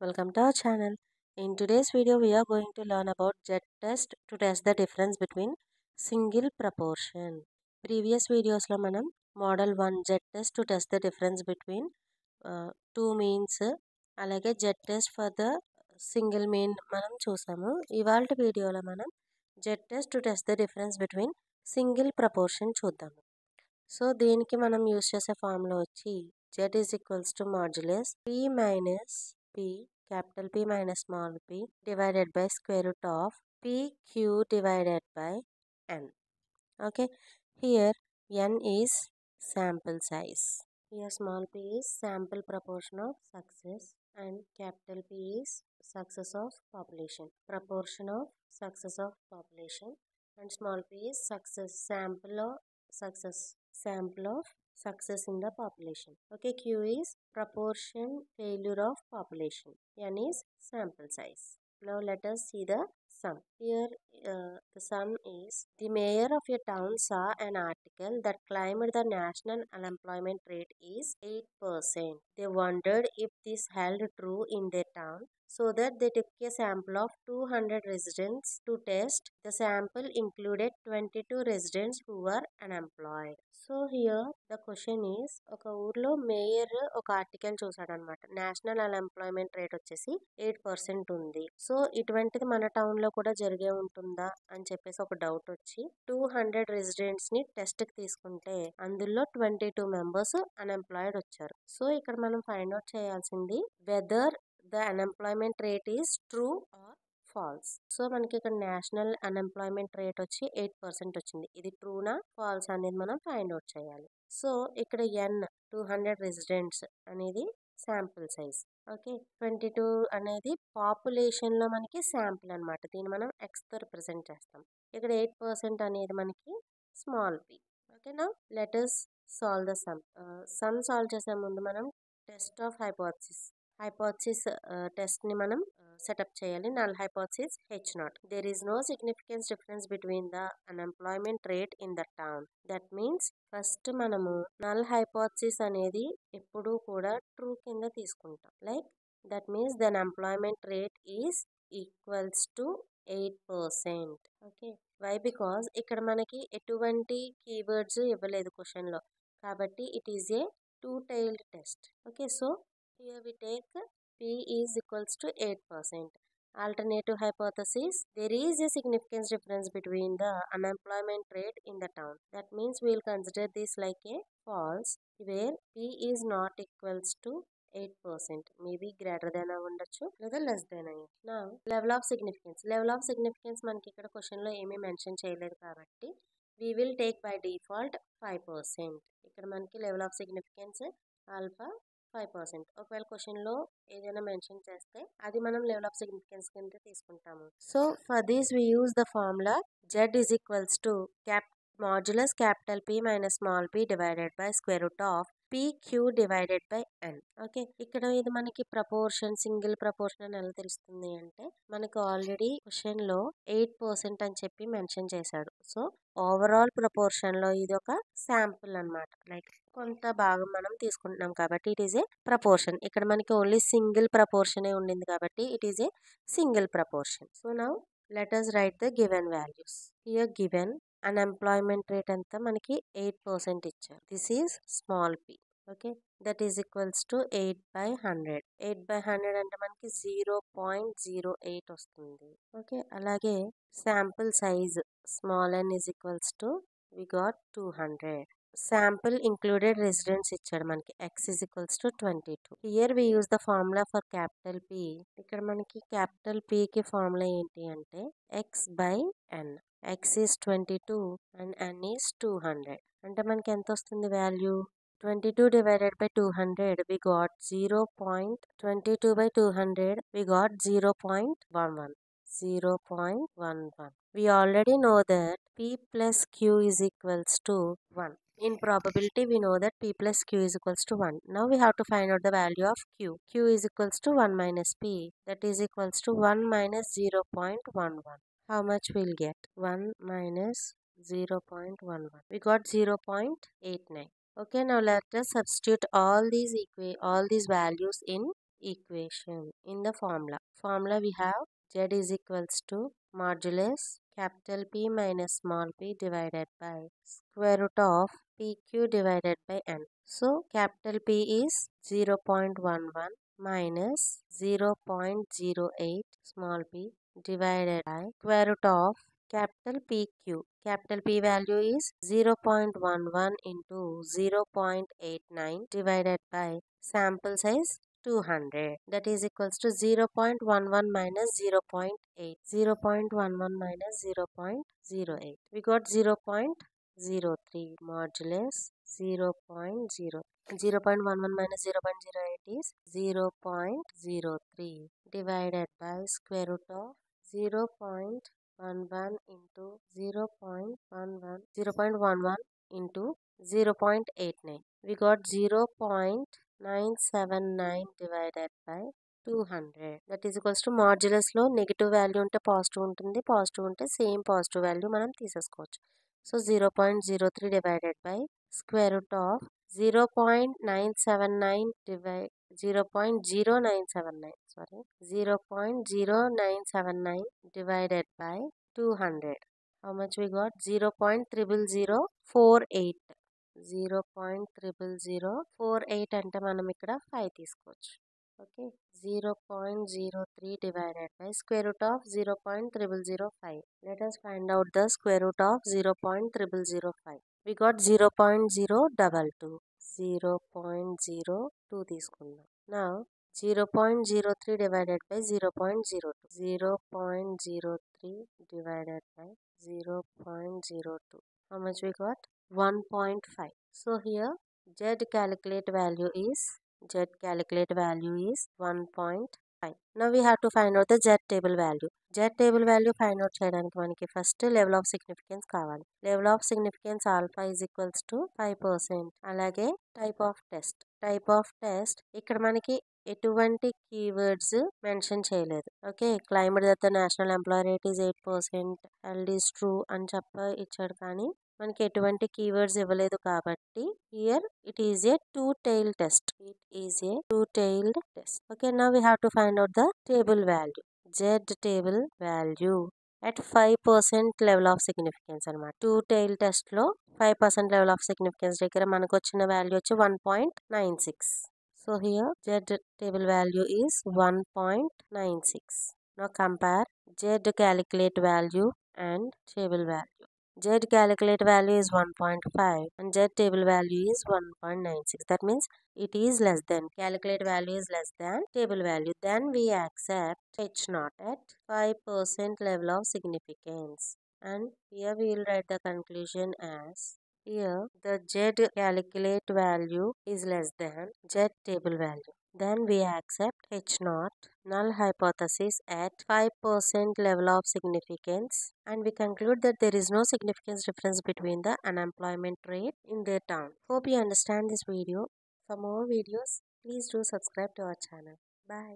welcome to our channel. In today's video, we are going to learn about Z test to test the difference between single proportion. Previous videos lo manam model 1 Z test to test the difference between two means alage Z test for the single mean manam chusamu. ఇవాల్టి వీడియోలో మనం Z test to test the difference between single proportion చూద్దాము. So దీనికి మనం use చేసే formula వచ్చి Z is equals to modulus P minus P capital P minus small p divided by square root of PQ divided by N. Okay, here N is sample size. Here small p is sample proportion of success and capital P is success of population. Proportion of success of population and small p is success sample of success in the population. Okay, Q is proportion failure of population. N is sample size. Now let us see the sum. Here the sum is the mayor of a town saw an article that claimed the national unemployment rate is 8%. They wondered if this held true in their town, so that they took a sample of 200 residents to test. The sample included 22 residents who were unemployed. So here the question is, ఒక ఊర్లో mayor ఒక article చూసాడనమాట. National unemployment rate వచ్చేసి 8% ఉంది. So ఇటువంటిది మన town లో కూడా జరిగే ఉంటుందా అని చెప్పేసి ఒక డౌట్ వచ్చి 200 రెసిడెంట్స్ ని టెస్ట్ కి తీసుకుంటే అందులో 22 మెంబర్స్ అన్ఎంప్లాయిడ్ వచ్చారు. సో ఇక్కడ మనం ఫైండ్ అవుట్ చేయాల్సింది whether the unemployment rate is true or false. So మనకి ఇక్కడ నేషనల్ అన్ఎంప్లాయ్మెంట్ రేట్ వచ్చి 8% వచ్చింది. ఇది ట్రూనా ఫాల్స్ అనేది మనం ఫైండ్ అవుట్ చేయాలి. సో ఇక్కడ N 200 రెసిడెంట్స్ అనేది శాంపుల్ సైజ్. ఓకే, 22 అనేది పాపులేషన్ లో మనకి శాంపుల్ అనమాట. దీన్ని మనం X తో రిప్రజెంట్ చేస్తాం. ఇక్కడ 8% అనేది మనకి స్మాల్ p. ఓకేనా, let us solve the sum. Some solve చేసే ముందు మనం టెస్ట్ ఆఫ్ హైపోథసిస్ టెస్ట్ ని మనం సెటప్ చేయాలి. Null hypothesis H0. There is no significance difference between the unemployment rate in the town. That means first మనము null hypothesis అనేది ఎప్పుడూ కూడా ట్రూ కింద తీసుకుంటాం. Like that means the unemployment rate is equals to 8%. Okay, why? Because ఇక్కడ మనకి ఎటువంటి keywords ఇవ్వలేదు క్వశ్చన్ లో, కాబట్టి it is a two tailed test. Okay, so here we take P is equals to 8%. Alternative hypothesis, there is a significance difference between the unemployment rate in the town. That means we will consider this like a false, where P is not equals to 8%. Maybe greater than ఉండొచ్చు లేదా less than అయ్యి. నా level of significance మనకి ఇక్కడ question లో ఏమీ mention చేయలేదు కాబట్టి we will take by default 5%. ఇక్కడ మనకి లెవెల్ ఆఫ్ సిగ్నిఫికెన్స్ ఆల్ఫా 5%. ఒకవేళ క్వశ్చన్ లో ఏదైనా మెన్షన్ చేస్తే అది మనం లెవెల్ ఆఫ్ సిగ్నిఫికెన్స్ కింద తీసుకుంటాము. So for this we use the formula Z is equals to modulus capital P minus small p divided by square root of PQ divided by N. Okay, ఇక్కడ ఇది మనకి proportion single proportion అని ఎలా తెలుస్తుంది అంటే మనకు ఆల్రెడీ క్వశ్చన్ లో 8% అని చెప్పి మెన్షన్ చేశాడు. సో ఓవరాల్ ప్రపోర్షన్ లో ఇది ఒక శాంపుల్ అన్నమాట. లైక్ కొంత భాగం మనం తీసుకుంటున్నాం కాబట్టి ఇట్ ఈస్ ఏ ప్రపోర్షన్. ఇక్కడ మనకి ఓన్లీ సింగిల్ ప్రపోర్షన్ ఉండింది కాబట్టి it is a single proportion. So now let us write the given values. Here given unemployment rate అంతా మనకి 8% ఇచ్చారు. This is small p. Okay, that is equals to 8/100. 8/100 అంటే మనకి 0.08 వస్తుంది. ఓకే, అలాగే sample size small n is equals to we got 200. Sample included residents ఇచ్చాడు మనకి X is equals to 22. Here we use the formula for capital P. ఇక్కడ మనకి capital P కి ఫార్ములా ఏంటి అంటే X/N. X is 22 and N is 200. అంటే మనకి ఎంత వస్తుంది value? 22 divided by 200 we got 0.22 by 200 we got 0.11. 0.11. We already know that P plus Q is equals to 1. In probability we know that P plus Q is equals to 1. Now we have to find out the value of Q. Q is equals to 1 minus P. That is equals to 1 minus 0.11. How much we'll get? 1 minus 0.11. We got 0.89. Okay, now let us substitute all these values in equation in the formula. Formula we have Z is equals to modulus capital P minus small p divided by square root of PQ divided by N. So capital P is 0.11 minus 0.08 small p divided by square root of capital PQ. Capital P value is 0.11 into 0.89 divided by sample size 200. That is equals to 0.11 minus 0.8. 0.11 minus 0.08. We got 0.03 modulus 0.0. 0.11 minus 0.08 is 0.03 divided by square root of 0.11 into 0.11 into 0.89. We got 0.979 divided by 200. That is equals to modulus లో negative value ఉంటే positive ఉంటుంది, positive ఉంటే same positive value మనం తీసేసుకోవచ్చు. So 0.03 divided by square root of 0.979 divided by 200. How much we got? 0.00048. 0.00048 అంటే మనం ఇక్కడ 5 తీసుకోవచ్చు. Okay, 0.03 divided by square root of 0.005. Let us find out the square root of 0.005. We got 0.022. 0.02 తీసుకుందాం. Now 0.03 divided by 0.02. 0.03 divided by 0.02. How much we got? 1.5. So here Z calculate value is 1.5. Now we have to find out the Z table value. Z table value find out చేయడానికి మనకి first level of significance కావాలి. Level of significance alpha is equals to 5%. అలాగే type of test ఇక్కడ మనకి ఎటువంటి keywords mention చేయలేదు. Okay, claimed that the national employee rate is 8%, held is true అని ఇచ్చాడు, కానీ మనకి ఎటువంటి కీవర్డ్స్ ఇవ్వలేదు కాబట్టి here it is a two tailed test. Okay, now we have to find out the table value. Z table value at 5% level of significance అనమాట. Two tile test లో 5% level of significance దగ్గర మనకు వచ్చిన value వచ్చి 1.96. So here Z table value is 1.96. Now compare Z calculate value and table value. Z calculate value is 1.5 and Z table value is 1.96. That means it is less than, calculate value is less than table value. Then we accept H0 at 5% level of significance. And here we will write the conclusion as, here the Z calculate value is less than Z table value. Then we accept H0 null hypothesis at 5% level of significance, and we conclude that there is no significance difference between the unemployment rate in their town. Hope you understand this video. For more videos, please do subscribe to our channel. Bye.